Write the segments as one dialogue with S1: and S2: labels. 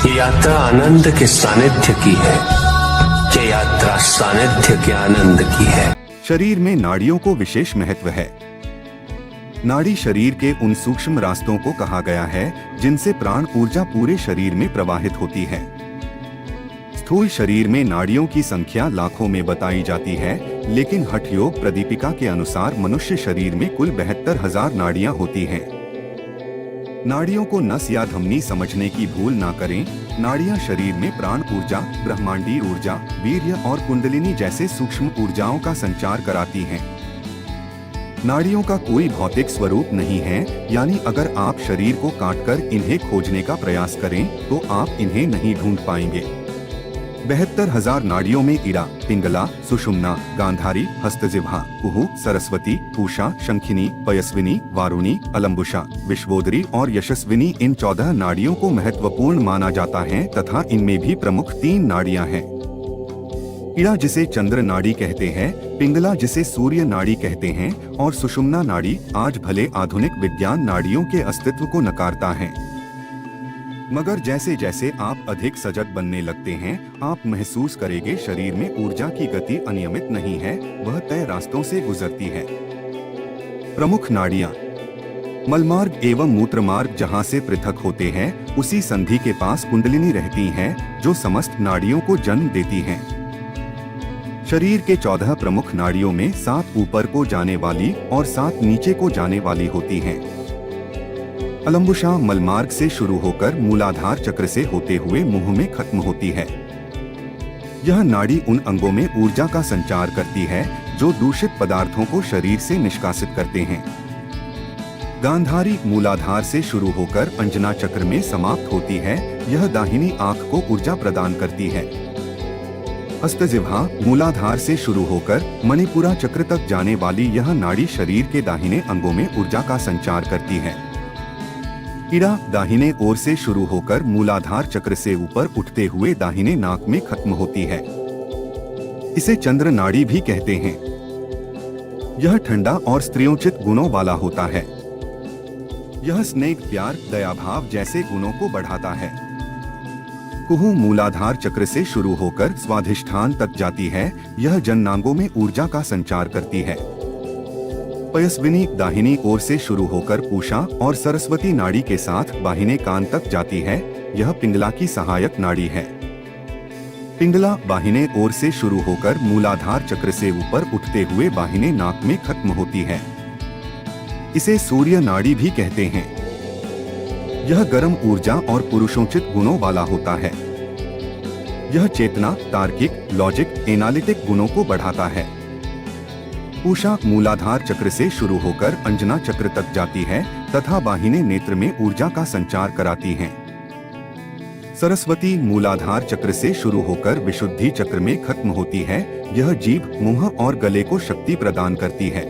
S1: ये यात्रा आनंद के सानिध्य की है। ये यात्रा सानिध्य के आनंद की है।
S2: शरीर में नाड़ियों को विशेष महत्व है। नाड़ी शरीर के उन सूक्ष्म रास्तों को कहा गया है जिनसे प्राण ऊर्जा पूरे शरीर में प्रवाहित होती है। स्थूल शरीर में नाड़ियों की संख्या लाखों में बताई जाती है, लेकिन हठ योग प्रदीपिका के अनुसार मनुष्य शरीर में कुल 72,000 नाड़ियां होती हैं। नाड़ियों को नस या धमनी समझने की भूल ना करें। नाड़ियां शरीर में प्राण ऊर्जा, ब्रह्मांडीय ऊर्जा, वीर्य और कुंडलिनी जैसे सूक्ष्म ऊर्जाओं का संचार कराती हैं। नाड़ियों का कोई भौतिक स्वरूप नहीं है, यानी अगर आप शरीर को काटकर इन्हें खोजने का प्रयास करें तो आप इन्हें नहीं ढूंढ पाएंगे। 72,000 नाड़ियों में इड़ा, पिंगला, सुषुम्ना, गांधारी, हस्तजिह्वा, कुहू, सरस्वती, पूषा, शंखिनी, पयस्विनी, वारुणी, अलंबुषा, विश्वोदरी और यशस्विनी इन 14 नाड़ियों को महत्वपूर्ण माना जाता है तथा इनमें भी प्रमुख 3 नाड़ियां हैं। इड़ा जिसे चंद्र नाड़ी कहते हैं, पिंगला जिसे सूर्य नाड़ी कहते हैं और सुषुम्ना नाड़ी आज भले आधुनिक विज्ञान नाड़ियों के अस्तित्व को नकारता है। मगर जैसे जैसे आप अधिक सजग बनने लगते हैं, आप महसूस करेंगे शरीर में ऊर्जा की गति अनियमित नहीं है, वह तय रास्तों से गुजरती है। प्रमुख नाड़ियां मलमार्ग एवं मूत्रमार्ग जहां से पृथक होते हैं, उसी संधि के पास कुंडलिनी रहती हैं, जो समस्त नाड़ियों को जन्म देती हैं। शरीर के 14 प्रमुख नाड़ियों में 7 ऊपर को जाने वाली और 7 नीचे को जाने वाली होती हैं। अलंबुषा मलमार्ग से शुरू होकर मूलाधार चक्र से होते हुए मुंह में खत्म होती है। यह नाड़ी उन अंगों में ऊर्जा का संचार करती है जो दूषित पदार्थों को शरीर से निष्कासित करते हैं। गांधारी मूलाधार से शुरू होकर अंजना चक्र में समाप्त होती है। यह दाहिनी आंख को ऊर्जा प्रदान करती है। हस्तजिह्वा मूलाधार से शुरू होकर मणिपुरा चक्र तक जाने वाली यह नाड़ी शरीर के दाहिने अंगों में ऊर्जा का संचार करती है। इड़ा दाहिने ओर से शुरू होकर मूलाधार चक्र से ऊपर उठते हुए दाहिने नाक में खत्म होती है। इसे चंद्र नाड़ी भी कहते हैं। यह ठंडा और स्त्रियोचित गुणों वाला होता है। यह स्नेह, प्यार, दयाभाव जैसे गुणों को बढ़ाता है। कुहू मूलाधार चक्र से शुरू होकर स्वाधिष्ठान तक जाती है। यह जननांगों में ऊर्जा का संचार करती है। पयस्विनी दाहिनी ओर से शुरू होकर पूषा और सरस्वती नाड़ी के साथ बाहिने कान तक जाती है। यह पिंगला की सहायक नाड़ी है। पिंगला बाहिने ओर से शुरू होकर मूलाधार चक्र से ऊपर उठते हुए बाहिने नाक में खत्म होती है। इसे सूर्य नाड़ी भी कहते हैं। यह गर्म ऊर्जा और पुरुषोचित गुणों वाला होता है। यह चेतना, तार्किक, लॉजिक, एनालिटिक गुणों को बढ़ाता है। पूषा मूलाधार चक्र से शुरू होकर अंजना चक्र तक जाती है तथा बाहिने नेत्र में ऊर्जा का संचार कराती है। सरस्वती मूलाधार चक्र से शुरू होकर विशुद्धि चक्र में खत्म होती है। यह जीभ, मुंह और गले को शक्ति प्रदान करती है।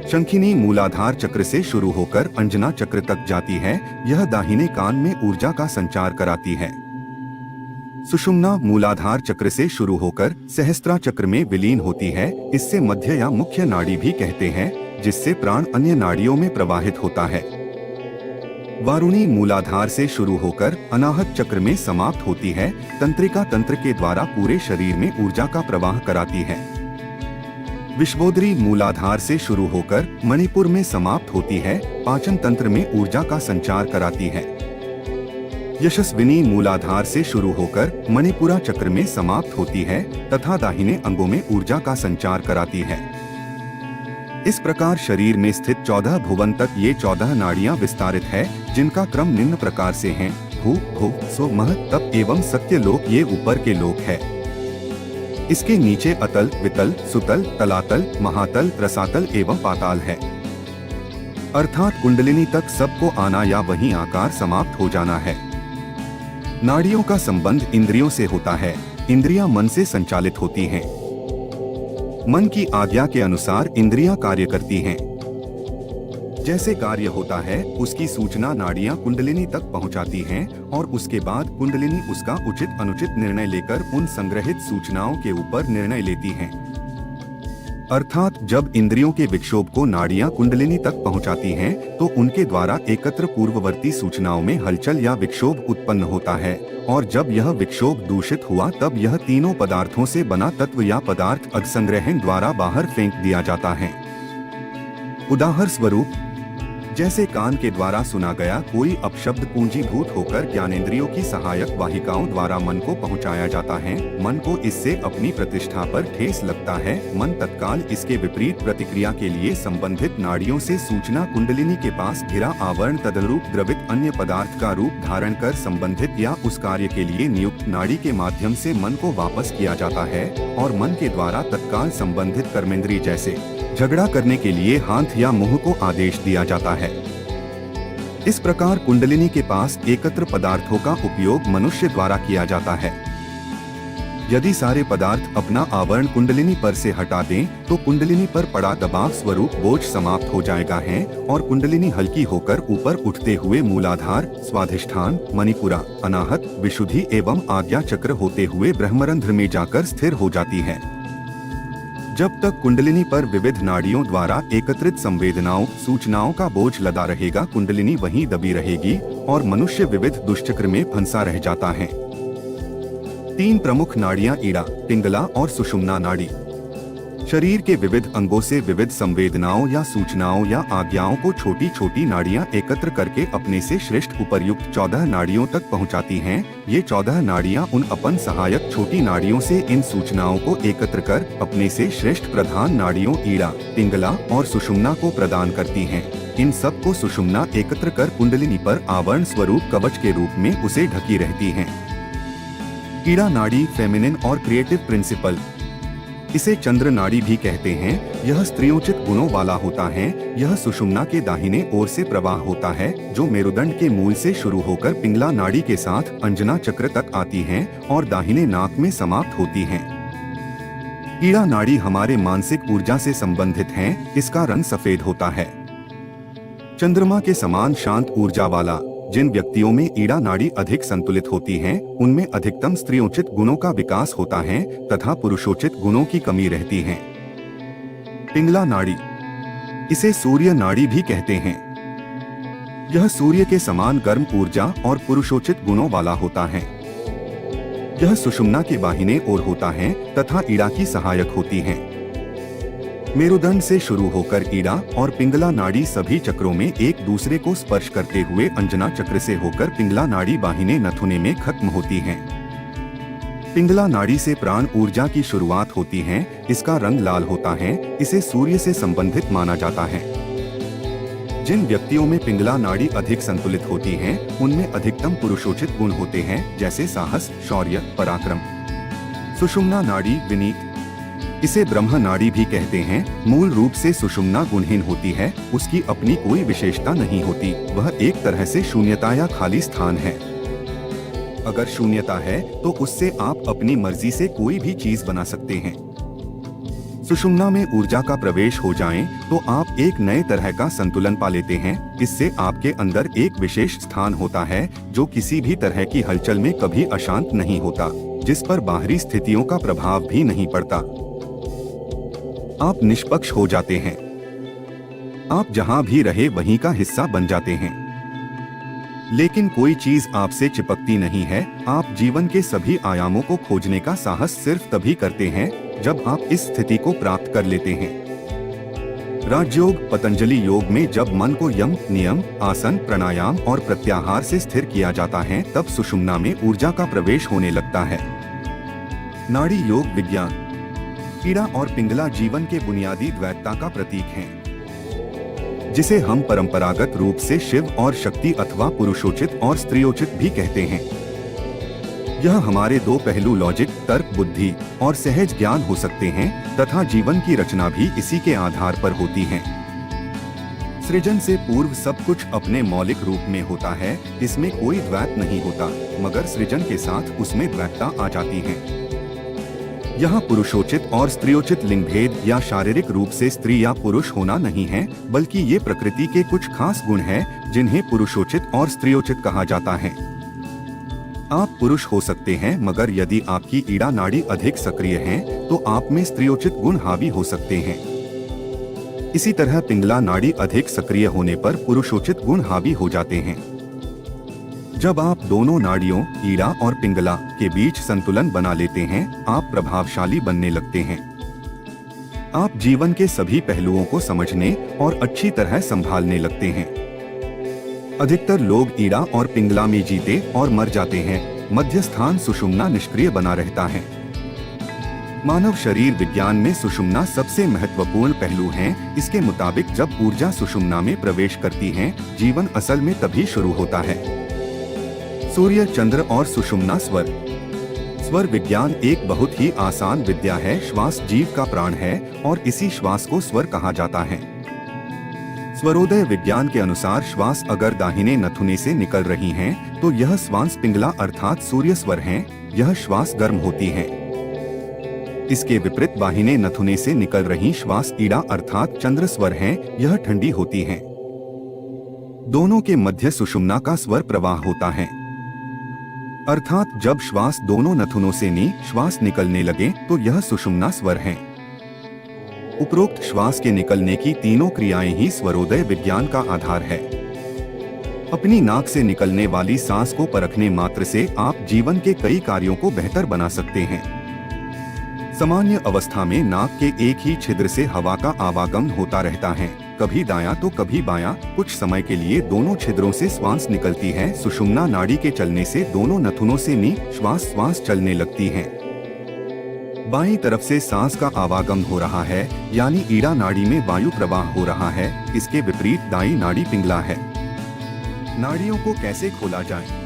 S2: शंखिनी मूलाधार चक्र से शुरू होकर अंजना चक्र तक जाती है। यह दाहिने कान में ऊर्जा का संचार कराती है। सुषुम्ना मूलाधार चक्र से शुरू होकर सहस्त्रा चक्र में विलीन होती है। इससे मध्य या मुख्य नाड़ी भी कहते हैं, जिससे प्राण अन्य नाड़ियों में प्रवाहित होता है। वारुणी मूलाधार से शुरू होकर अनाहत चक्र में समाप्त होती है। तंत्रिका तंत्र के द्वारा पूरे शरीर में ऊर्जा का प्रवाह कराती है। विश्वोदरी मूलाधार से शुरू होकर मणिपुर में समाप्त होती है। पाचन तंत्र में ऊर्जा का संचार कराती है। यशस्विनी मूलाधार से शुरू होकर मणिपुरा चक्र में समाप्त होती है तथा दाहिने अंगों में ऊर्जा का संचार कराती है। इस प्रकार शरीर में स्थित 14 भुवन तक ये 14 नाड़ियां विस्तारित है, जिनका क्रम निम्न प्रकार से है। भू, भुव, स्व, मह, तप एवं सत्य लोक ये ऊपर के लोक है। इसके नीचे अतल, वितल, सुतल, तलातल, महातल, रसातल एवं पाताल है। अर्थात कुंडलिनी तक सबको आना या वहीं आकार समाप्त हो जाना है। नाड़ियों का संबंध इंद्रियों से होता है। इंद्रियां मन से संचालित होती हैं। मन की आज्ञा के अनुसार इंद्रियां कार्य करती हैं। जैसे कार्य होता है, उसकी सूचना नाड़ियां कुंडलिनी तक पहुंचाती हैं और उसके बाद कुंडलिनी उसका उचित अनुचित निर्णय लेकर उन संग्रहित सूचनाओं के ऊपर निर्णय लेती हैं। अर्थात जब इंद्रियों के विक्षोभ को नाड़ियां कुंडलिनी तक पहुंचाती हैं, तो उनके द्वारा एकत्र पूर्ववर्ती सूचनाओं में हलचल या विक्षोभ उत्पन्न होता है, और जब यह विक्षोभ दूषित हुआ तब यह तीनों पदार्थों से बना तत्व या पदार्थ अग्संग्रहण द्वारा बाहर फेंक दिया जाता है। उदाहरण स्वरूप, जैसे कान के द्वारा सुना गया कोई अपशब्द पूंजीभूत होकर ज्ञानेंद्रियों की सहायक वाहिकाओं द्वारा मन को पहुंचाया जाता है। मन को इससे अपनी प्रतिष्ठा पर ठेस लगता है। मन तत्काल इसके विपरीत प्रतिक्रिया के लिए संबंधित नाड़ियों से सूचना कुंडलिनी के पास घिरा आवरण तदनुरूप द्रवित अन्य पदार्थ का रूप धारण कर संबंधित या उस कार्य के लिए नियुक्त नाड़ी के माध्यम से मन को वापस किया जाता है, और मन के द्वारा तत्काल संबंधित कर्मेंद्रिय जैसे झगड़ा करने के लिए हाथ या मुंह को आदेश दिया जाता है। इस प्रकार कुंडलिनी के पास एकत्र पदार्थों का उपयोग मनुष्य द्वारा किया जाता है। यदि सारे पदार्थ अपना आवरण कुंडलिनी पर से हटा दें, तो कुंडलिनी पर पड़ा दबाव स्वरूप बोझ समाप्त हो जाएगा है, और कुंडलिनी हल्की होकर ऊपर उठते हुए मूलाधार, स्वाधिष्ठान, मणिपुरा, अनाहत, विशुद्धि एवं आज्ञा चक्र होते हुए ब्रह्मरंध्र में जाकर स्थिर हो जाती है। जब तक कुंडलिनी पर विविध नाड़ियों द्वारा एकत्रित संवेदनाओं, सूचनाओं का बोझ लदा रहेगा, कुंडलिनी वहीं दबी रहेगी और मनुष्य विविध दुष्चक्र में फंसा रह जाता है। 3 प्रमुख नाड़ियां ईड़ा, पिंगला और सुषुम्ना नाड़ी शरीर के विविध अंगों से विविध संवेदनाओं या सूचनाओं या आज्ञाओं को छोटी छोटी नाड़ियां एकत्र करके अपने से श्रेष्ठ उपर्युक्त 14 नाड़ियों तक पहुंचाती हैं। ये 14 नाड़ियां उन अपन सहायक छोटी नाड़ियों से इन सूचनाओं को एकत्र कर अपने से श्रेष्ठ प्रधान नाड़ियों ईड़ा, पिंगला और सुषुम्ना को प्रदान करती हैं। इन सब को सुषुम्ना एकत्र कर कुंडलिनी पर आवरण स्वरूप कवच के रूप में उसे ढकी रहती हैं। ईड़ा नाड़ी फेमिनिन और क्रिएटिव प्रिंसिपल, इसे चंद्र नाड़ी भी कहते हैं। यह स्त्रियोचित गुणों वाला होता है। यह सुषुम्ना के दाहिने ओर से प्रवाह होता है, जो मेरुदंड के मूल से शुरू होकर पिंगला नाड़ी के साथ अंजना चक्र तक आती है और दाहिने नाक में समाप्त होती है। ईड़ा नाड़ी हमारे मानसिक ऊर्जा से संबंधित है। इसका रंग सफेद होता है। चंद्रमा के समान शांत ऊर्जा वाला, जिन व्यक्तियों में ईड़ा नाड़ी अधिक संतुलित होती है, उनमें अधिकतम स्त्रियोचित गुणों का विकास होता है तथा पुरुषोचित गुणों की कमी रहती है। पिंगला नाड़ी, इसे सूर्य नाड़ी भी कहते हैं। यह सूर्य के समान गर्म ऊर्जा और पुरुषोचित गुणों वाला होता है। यह सुषुम्ना के बाहिने ओर होता है तथा ईड़ा की सहायक होती है। मेरुदंड से शुरू होकर ईड़ा और पिंगला नाड़ी सभी चक्रों में एक दूसरे को स्पर्श करते हुए अंजना चक्र से होकर पिंगला नाड़ी बाहिने नथुने में खत्म होती है। पिंगला नाड़ी से प्राण ऊर्जा की शुरुआत होती है। इसका रंग लाल होता है। इसे सूर्य से संबंधित माना जाता है। जिन व्यक्तियों में पिंगला नाड़ी अधिक संतुलित होती है, उनमें अधिकतम पुरुषोचित गुण होते हैं, जैसे साहस, शौर्य, पराक्रम। सुषुम्ना नाड़ी विनीत, इसे ब्रह्म नाड़ी भी कहते हैं। मूल रूप से सुषुम्ना गुणहीन होती है। उसकी अपनी कोई विशेषता नहीं होती। वह एक तरह से शून्यता या खाली स्थान है। अगर शून्यता है तो उससे आप अपनी मर्जी से कोई भी चीज बना सकते हैं। सुषुम्ना में ऊर्जा का प्रवेश हो जाए तो आप एक नए तरह का संतुलन पा लेते हैं। इससे आपके अंदर एक विशेष स्थान होता है जो किसी भी तरह की हलचल में कभी अशांत नहीं होता, जिस पर बाहरी स्थितियों का प्रभाव भी नहीं पड़ता। आप निष्पक्ष हो जाते हैं। आप जहां भी रहे वहीं का हिस्सा बन जाते हैं। लेकिन कोई चीज आपसे चिपकती नहीं है। आप जीवन के सभी आयामों को खोजने का साहस सिर्फ तभी करते हैं जब आप इस स्थिति को प्राप्त कर लेते हैं। राजयोग, पतंजलि योग में जब मन को यम, नियम, आसन, प्राणायाम और प्रत्याहार से स्थिर किया जाता है, तब सुषुम्ना में ऊर्जा का प्रवेश होने लगता है। नाड़ी योग विज्ञान, ईड़ा और पिंगला जीवन के बुनियादी द्वैतता का प्रतीक हैं, जिसे हम परंपरागत रूप से शिव और शक्ति अथवा पुरुषोचित और स्त्रियोचित भी कहते हैं। यह हमारे दो पहलू लॉजिक, तर्क, बुद्धि और सहज ज्ञान हो सकते हैं तथा जीवन की रचना भी इसी के आधार पर होती है। सृजन से पूर्व सब कुछ अपने मौलिक रूप में होता है। इसमें कोई द्वैत नहीं होता, मगर सृजन के साथ उसमें द्वैतता आ जाती है। यहाँ पुरुषोचित और स्त्रियोचित लिंग भेद या शारीरिक रूप से स्त्री या पुरुष होना नहीं है, बल्कि ये प्रकृति के कुछ खास गुण हैं जिन्हें पुरुषोचित और स्त्रियोचित कहा जाता है। आप पुरुष हो सकते हैं, मगर यदि आपकी ईड़ा नाड़ी अधिक सक्रिय है तो आप में स्त्रियोचित गुण हावी हो सकते हैं। इसी तरह पिंगला नाड़ी अधिक सक्रिय होने पर पुरुषोचित गुण हावी हो जाते हैं। जब आप दोनों नाड़ियों ईड़ा और पिंगला के बीच संतुलन बना लेते हैं, आप प्रभावशाली बनने लगते हैं। आप जीवन के सभी पहलुओं को समझने और अच्छी तरह संभालने लगते हैं। अधिकतर लोग ईड़ा और पिंगला में जीते और मर जाते हैं। मध्य स्थान सुषुम्ना निष्क्रिय बना रहता है। मानव शरीर विज्ञान में सुषुम्ना सबसे महत्वपूर्ण पहलू है। इसके मुताबिक जब ऊर्जा सुषुम्ना में प्रवेश करती है, जीवन असल में तभी शुरू होता है। सूर्य, चंद्र और सुषुम्ना स्वर। स्वर विज्ञान एक बहुत ही आसान विद्या है। श्वास जीव का प्राण है और इसी श्वास को स्वर कहा जाता है। स्वरोदय विज्ञान के अनुसार श्वास अगर दाहिने नथुने से निकल रही है तो यह श्वास पिंगला अर्थात सूर्य स्वर है। यह श्वास गर्म होती है। इसके विपरीत बाहिने नथुने से निकल रही श्वास ईड़ा अर्थात चंद्र स्वर है। यह ठंडी होती है। दोनों के मध्य सुषुम्ना का स्वर प्रवाह होता है, अर्थात जब श्वास दोनों नथुनों से श्वास निकलने लगे तो यह सुषुम्ना स्वर है। उपरोक्त श्वास के निकलने की तीनों क्रियाएं ही स्वरोदय विज्ञान का आधार है। अपनी नाक से निकलने वाली सांस को परखने मात्र से आप जीवन के कई कार्यों को बेहतर बना सकते हैं। सामान्य अवस्था में नाक के एक ही छिद्र से हवा का आवागमन होता रहता है, कभी दायां तो कभी बायां। कुछ समय के लिए दोनों छिद्रों से श्वास निकलती है। सुषुम्ना नाड़ी के चलने से दोनों नथुनों से श्वास चलने लगती है। बाईं तरफ से सांस का आवागमन हो रहा है, यानी ईड़ा नाड़ी में वायु प्रवाह हो रहा है। इसके विपरीत दाईं नाड़ी पिंगला है। नाड़ियों को कैसे खोला जाए?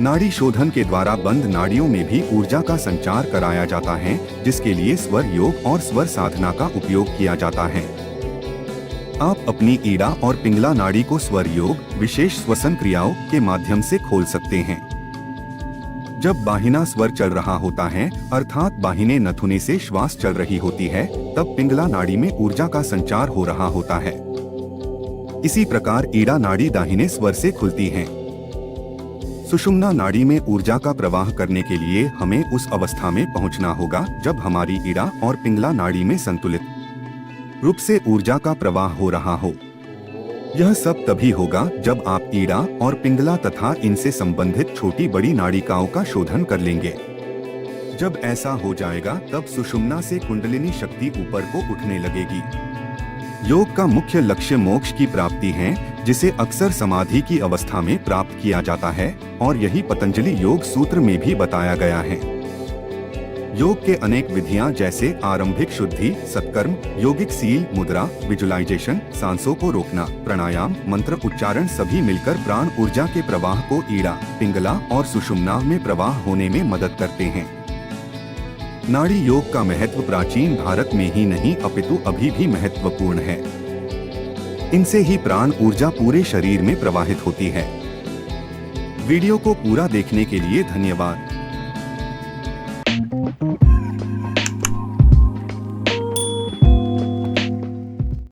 S2: नाड़ी शोधन के द्वारा बंद नाड़ियों में भी ऊर्जा का संचार कराया जाता है, जिसके लिए स्वर योग और स्वर साधना का उपयोग किया जाता है। आप अपनी ईड़ा और पिंगला नाड़ी को स्वर योग, विशेष श्वसन क्रियाओं के माध्यम से खोल सकते हैं। जब बाहिना स्वर चल रहा होता है, अर्थात बाहिने नथुने से श्वास चल रही होती है, तब पिंगला नाड़ी में ऊर्जा का संचार हो रहा होता है। इसी प्रकार ईड़ा नाड़ी दाहिने स्वर से खुलती है। सुषुम्ना नाड़ी में ऊर्जा का प्रवाह करने के लिए हमें उस अवस्था में पहुंचना होगा जब हमारी ईड़ा और पिंगला नाड़ी में संतुलित रूप से ऊर्जा का प्रवाह हो रहा हो। यह सब तभी होगा जब आप ईड़ा और पिंगला तथा इनसे संबंधित छोटी बड़ी नाड़िकाओं का शोधन कर लेंगे। जब ऐसा हो जाएगा तब सुषुम्ना से कुंडलिनी शक्ति ऊपर को उठने लगेगी। योग का मुख्य लक्ष्य मोक्ष की प्राप्ति है, जिसे अक्सर समाधि की अवस्था में प्राप्त किया जाता है और यही पतंजलि योग सूत्र में भी बताया गया है। योग के अनेक विधियां जैसे आरंभिक शुद्धि, सत्कर्म, यौगिक सील, मुद्रा, विजुअलाइजेशन, सांसों को रोकना, प्राणायाम, मंत्र उच्चारण सभी मिलकर प्राण ऊर्जा के प्रवाह को ईड़ा, पिंगला और सुषुम्ना में प्रवाह होने में मदद करते हैं। नाड़ी योग का महत्व प्राचीन भारत में ही नहीं अपितु अभी भी महत्वपूर्ण है। इनसे ही प्राण ऊर्जा पूरे शरीर में प्रवाहित होती है। वीडियो को पूरा देखने के लिए धन्यवाद।